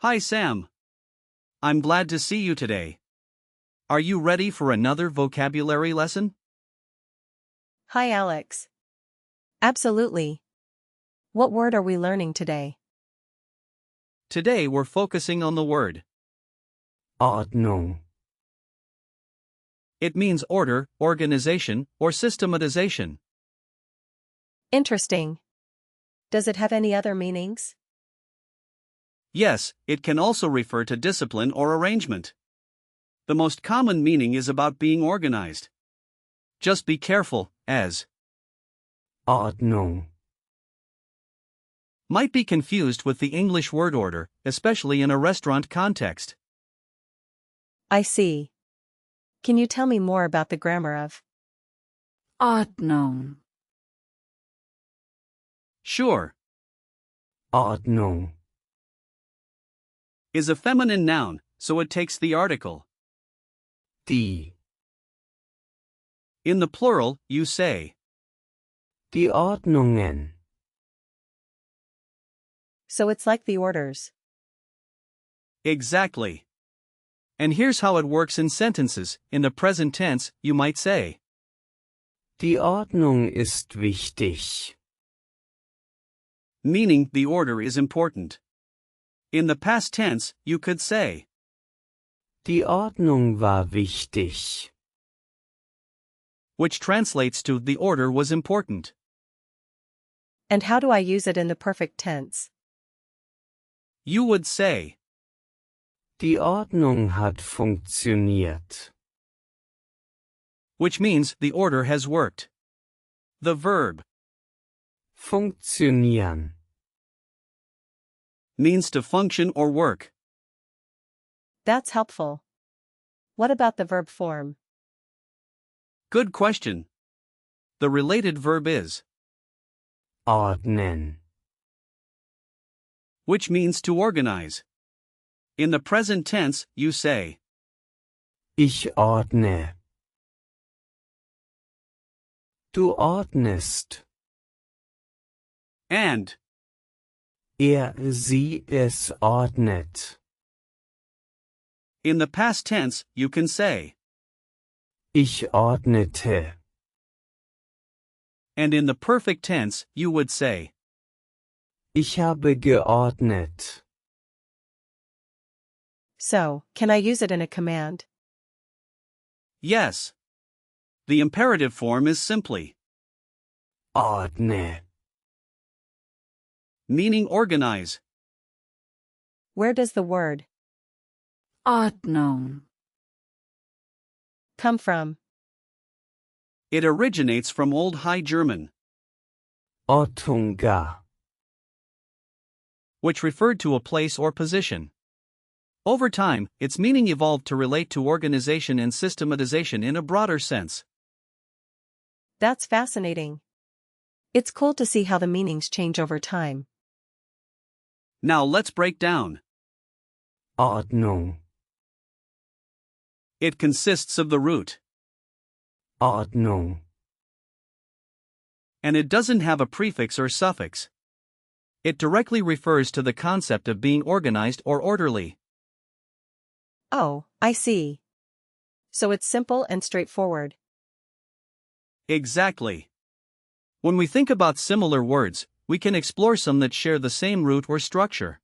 Hi Sam. I'm glad to see you today. Are you ready for another vocabulary lesson? Hi Alex. Absolutely. What word are we learning today? Today we're focusing on the word. Ordnung. It means order, organization, or systematization. Interesting. Does it have any other meanings? Yes, it can also refer to discipline or arrangement. The most common meaning is about being organized. Just be careful, as Ordnung. might be confused with the English word order, especially in a restaurant context. I see. Can you tell me more about the grammar of Ordnung. Sure. Ordnung. Is a feminine noun, so it takes the article. Die. In the plural, you say Die Ordnungen. So it's like the orders. exactly. And here's how it works in sentences. In the present tense, you might say Die Ordnung ist wichtig. meaning the order is important. In the past tense, you could say Die Ordnung war wichtig. which translates to the order was important. And how do I use it in the perfect tense? You would say Die Ordnung hat funktioniert. which means the order has worked. The verb Funktionieren. means to function or work. That's helpful. What about the verb form? Good question. The related verb is Ordnen. which means to organize. In the present tense, you say Ich ordne. Du ordnest. and. Sie, es ordnet. In the past tense, you can say Ich ordnete. and in the perfect tense, you would say Ich habe geordnet. So, can I use it in a command? yes. The imperative form is simply Ordne. meaning organize. Where does the word Ordnung. come from? It originates from Old High German, Ortunga. which referred to a place or position. Over time, its meaning evolved to relate to organization and systematization in a broader sense. That's fascinating. It's cool to see how the meanings change over time. Now let's break down. Ordnung. It consists of the root, Ordnung. and it doesn't have a prefix or suffix. It directly refers to the concept of being organized or orderly. Oh, I see. So it's simple and straightforward. Exactly. When we think about similar words, we can explore some that share the same root or structure.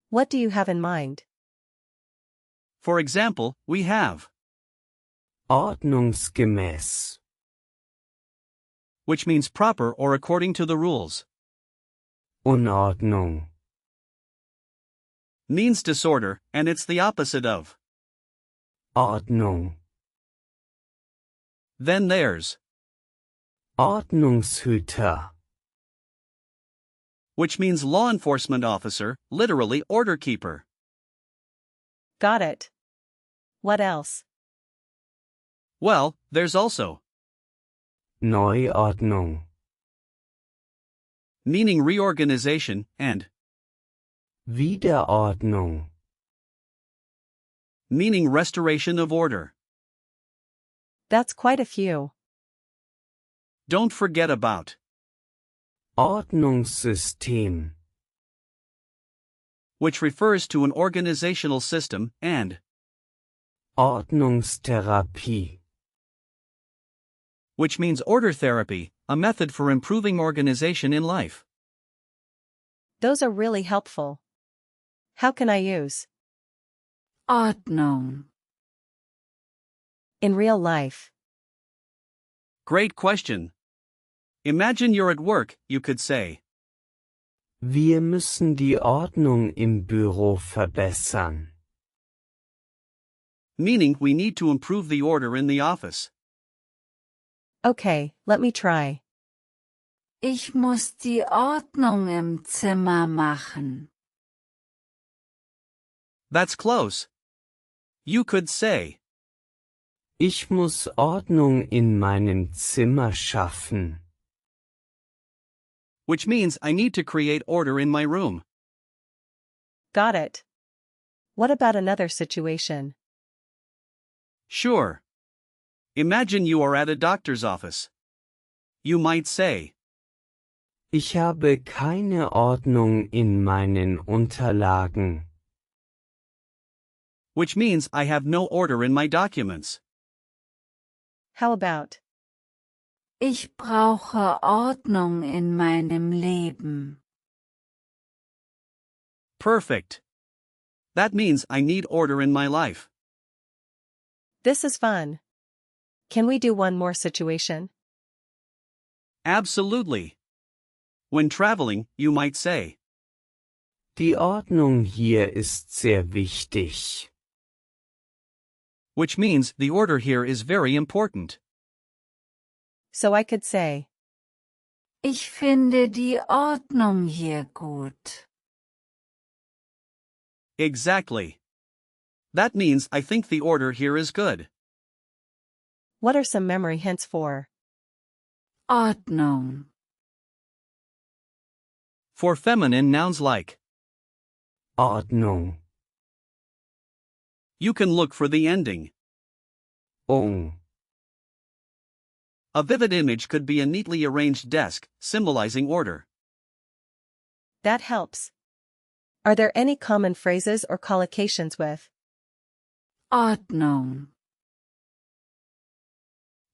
What do you have in mind? For example, we have, Ordnungsgemäß. which means proper or according to the rules, Unordnung. means disorder, and it's the opposite of. Ordnung. Then there's, Ordnungshüter. which means law enforcement officer, literally order keeper. Got it. What else? Well, there's also, Neuordnung. meaning reorganization, and, Wiederordnung. meaning restoration of order. That's quite a few. Don't forget about, Ordnungssystem. which refers to an organizational system, and, Ordnungstherapie. which means order therapy, a method for improving organization in life. Those are really helpful. How can I use Ordnung. in real life? Great question. Imagine you're at work, you could say, Wir müssen die Ordnung im Büro verbessern. meaning we need to improve the order in the office. Okay, let me try. Ich muss die Ordnung im Zimmer machen. That's close. You could say, Ich muss Ordnung in meinem Zimmer schaffen. which means I need to create order in my room. Got it. What about another situation? Sure. Imagine you are at a doctor's office. You might say, Ich habe keine Ordnung in meinen Unterlagen. which means I have no order in my documents. How about Ich brauche Ordnung in meinem Leben. Perfect. That means I need order in my life. this is fun? Can we do one more situation? Absolutely. When traveling, you might say, Die Ordnung hier ist sehr wichtig. which means the order here is very important. So I could say, Ich finde die Ordnung hier gut. Exactly. That means I think the order here is good. what are some memory hints for Ordnung. For feminine nouns like, Ordnung. you can look for the ending. Ung. A vivid image could be a neatly arranged desk, symbolizing order. That helps. Are there any common phrases or collocations with Ordnung.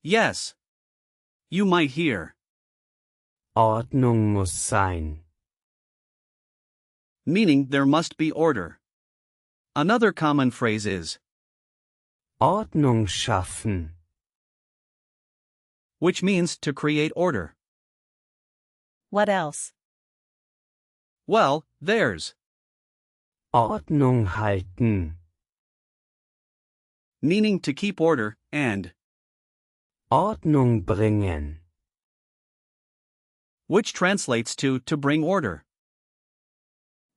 Yes. You might hear, Ordnung muss sein. meaning there must be order. Another common phrase is, Ordnung schaffen. which means to create order. what else? Well, there's, Ordnung halten. meaning to keep order, and, Ordnung bringen. which translates to bring order.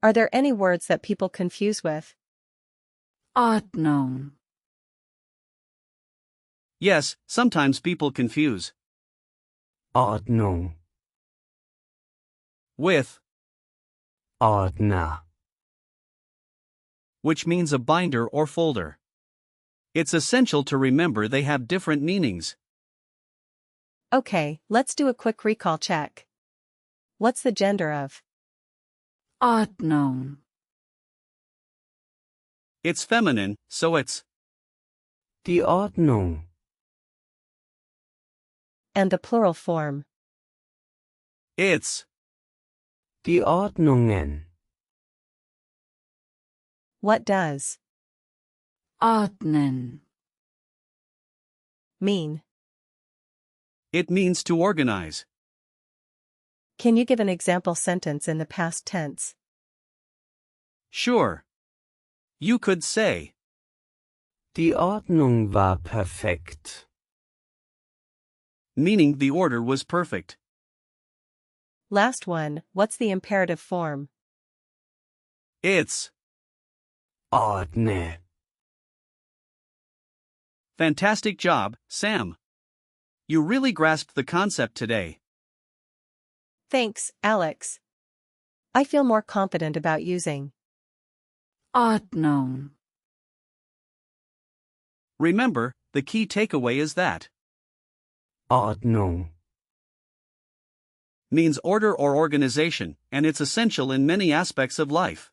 Are there any words that people confuse with Ordnung. Yes, sometimes people confuse Ordnung. with, Ordner. which means a binder or folder. It's essential to remember they have different meanings. Okay, let's do a quick recall check. What's the gender of Ordnung. It's feminine, so it's, Die Ordnung. and the plural form? it's. Die Ordnungen. What does ordnen mean? It means to organize. Can you give an example sentence in the past tense? Sure. You could say, Die Ordnung war perfekt. meaning the order was perfect. Last one, what's the imperative form? It's Ordne. fantastic job, Sam. You really grasped the concept today. Thanks, Alex. I feel more confident about using Ordnung. Remember, the key takeaway is that Ordnung. means order or organization, and it's essential in many aspects of life.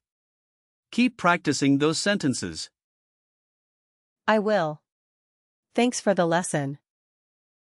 Keep practicing those sentences. I will. Thanks for the lesson.